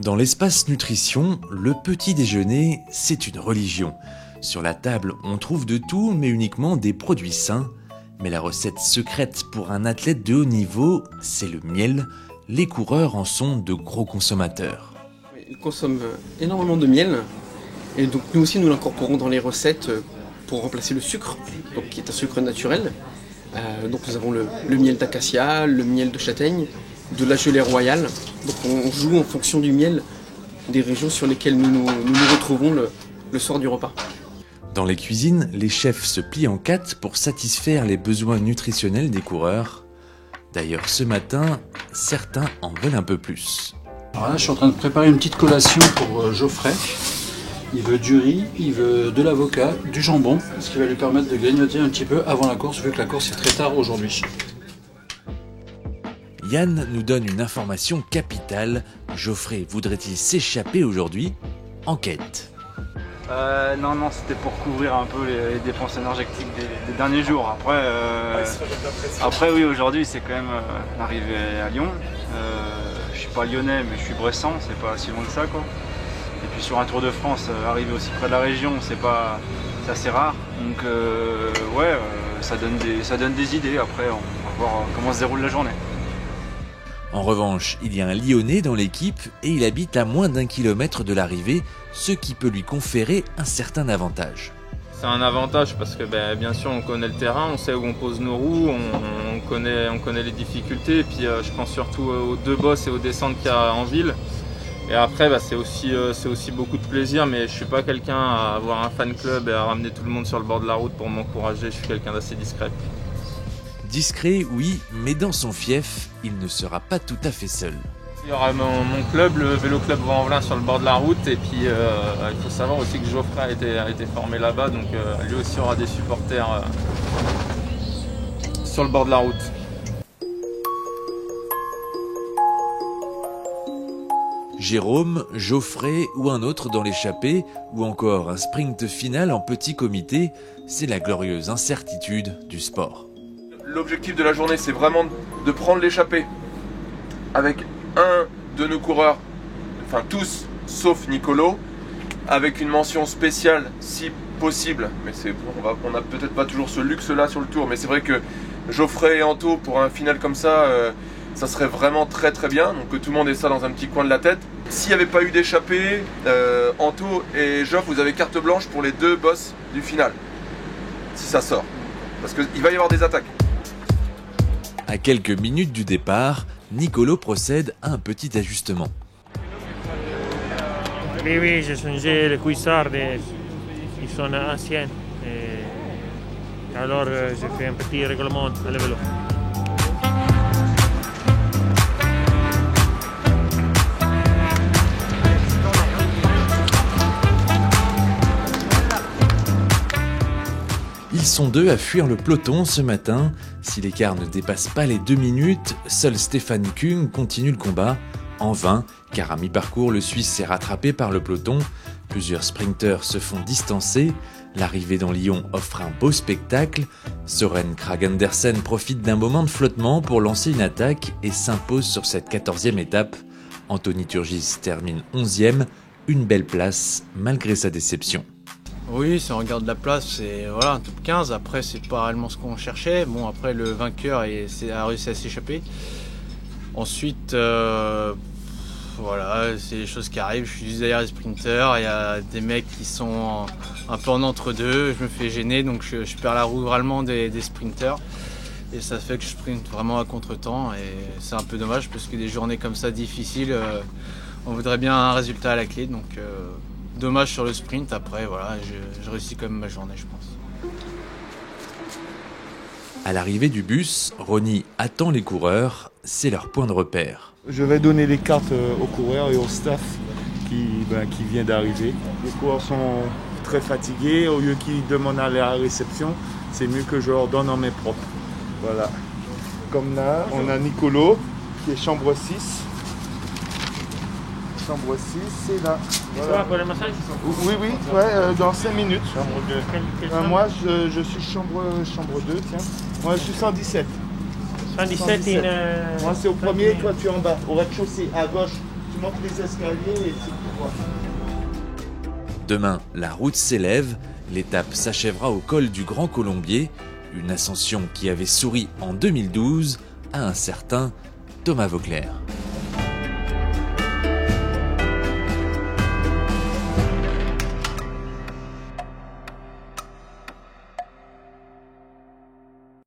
Dans l'espace nutrition, le petit déjeuner, c'est une religion. Sur la table, on trouve de tout, mais uniquement des produits sains. Mais la recette secrète pour un athlète de haut niveau, c'est le miel. Les coureurs en sont de gros consommateurs. Ils consomment énormément de miel, et donc nous aussi nous l'incorporons dans les recettes pour remplacer le sucre, donc, qui est un sucre naturel. Donc nous avons le miel d'acacia, le miel de châtaigne, de la gelée royale. Donc on joue en fonction du miel des régions sur lesquelles nous retrouvons le soir du repas. Dans les cuisines, les chefs se plient en quatre pour satisfaire les besoins nutritionnels des coureurs. D'ailleurs, ce matin, certains en veulent un peu plus. Alors là, je suis en train de préparer une petite collation pour Geoffrey. Il veut du riz, il veut de l'avocat, du jambon, ce qui va lui permettre de grignoter un petit peu avant la course, vu que la course est très tard aujourd'hui. Yann nous donne une information capitale. Geoffrey voudrait-il s'échapper aujourd'hui? Enquête. Non, c'était pour couvrir un peu les dépenses énergétiques des derniers jours. Après oui, aujourd'hui c'est quand même l'arrivée à Lyon. Je suis pas lyonnais, mais je suis bressan, c'est pas si loin que ça, quoi. Et puis sur un Tour de France, arriver aussi près de la région, c'est assez rare. Donc ça donne des idées. Après, on va voir comment se déroule la journée. En revanche, il y a un Lyonnais dans l'équipe et il habite à moins d'1 kilomètre de l'arrivée, ce qui peut lui conférer un certain avantage. C'est un avantage parce que bien sûr on connaît le terrain, on sait où on pose nos roues, on connaît les difficultés, et puis je pense surtout aux deux bosses et aux descentes qu'il y a en ville. Et après c'est aussi beaucoup de plaisir, mais je suis pas quelqu'un à avoir un fan club et à ramener tout le monde sur le bord de la route pour m'encourager, je suis quelqu'un d'assez discret. Discret, oui, mais dans son fief, il ne sera pas tout à fait seul. Il y aura mon club, le Vélo Club Vaux-en-Velin sur le bord de la route, et puis il faut savoir aussi que Geoffrey a été formé là-bas, donc lui aussi aura des supporters sur le bord de la route. Jérôme, Geoffrey ou un autre dans l'échappée, ou encore un sprint final en petit comité, c'est la glorieuse incertitude du sport. L'objectif de la journée, c'est vraiment de prendre l'échappée avec un de nos coureurs, enfin tous, sauf Nicolo, avec une mention spéciale si possible. Mais on n'a peut-être pas toujours ce luxe-là sur le tour, mais c'est vrai que Geoffrey et Anto, pour un final comme ça, ça serait vraiment très très bien. Donc que tout le monde ait ça dans un petit coin de la tête. S'il n'y avait pas eu d'échappée, Anto et Geoff, vous avez carte blanche pour les deux boss du final, si ça sort. Parce qu'il va y avoir des attaques. À quelques minutes du départ, Nicolo procède à un petit ajustement. Oui, j'ai changé les cuissards, ils sont anciens. Alors j'ai fait un petit règlement à le vélo. Ils sont deux à fuir le peloton ce matin. Si l'écart ne dépasse pas les 2 minutes, seul Stefan Küng continue le combat. En vain, car à mi-parcours, le Suisse s'est rattrapé par le peloton. Plusieurs sprinteurs se font distancer. L'arrivée dans Lyon offre un beau spectacle. Søren Kragh Andersen profite d'un moment de flottement pour lancer une attaque et s'impose sur cette 14e étape. Anthony Turgis termine 11e, une belle place malgré sa déception. Oui, si on regarde la place, c'est voilà, un top 15. Après, c'est pas réellement ce qu'on cherchait. Bon, après, le vainqueur a réussi à s'échapper. Ensuite, voilà, c'est des choses qui arrivent. Je suis juste derrière les sprinteurs. Il y a des mecs qui sont un peu en entre-deux. Je me fais gêner, donc je perds la roue vraiment des sprinteurs. Et ça fait que je sprinte vraiment à contre-temps. Et c'est un peu dommage parce que des journées comme ça difficiles, on voudrait bien un résultat à la clé. Donc, dommage sur le sprint. Après, voilà, je réussis quand même ma journée, je pense. À l'arrivée du bus, Ronnie attend les coureurs, c'est leur point de repère. Je vais donner les cartes aux coureurs et au staff qui vient d'arriver. Les coureurs sont très fatigués, au lieu qu'ils demandent à aller à la réception, c'est mieux que je leur donne en main propre. Voilà. Comme là, on a Nicolo qui est chambre 6. Chambre 6, c'est là. Voilà. Pour le massage? Oui, ouais, dans 5 minutes. Chambre 2. Moi, je suis chambre 2, tiens. Moi, je suis 117. 117. Moi, c'est au premier, toi, tu es en bas, au rez-de-chaussée, à gauche. tu montes les escaliers et tu vois. Demain, la route s'élève, l'étape s'achèvera au col du Grand Colombier, une ascension qui avait souri en 2012 à un certain Thomas Voeckler.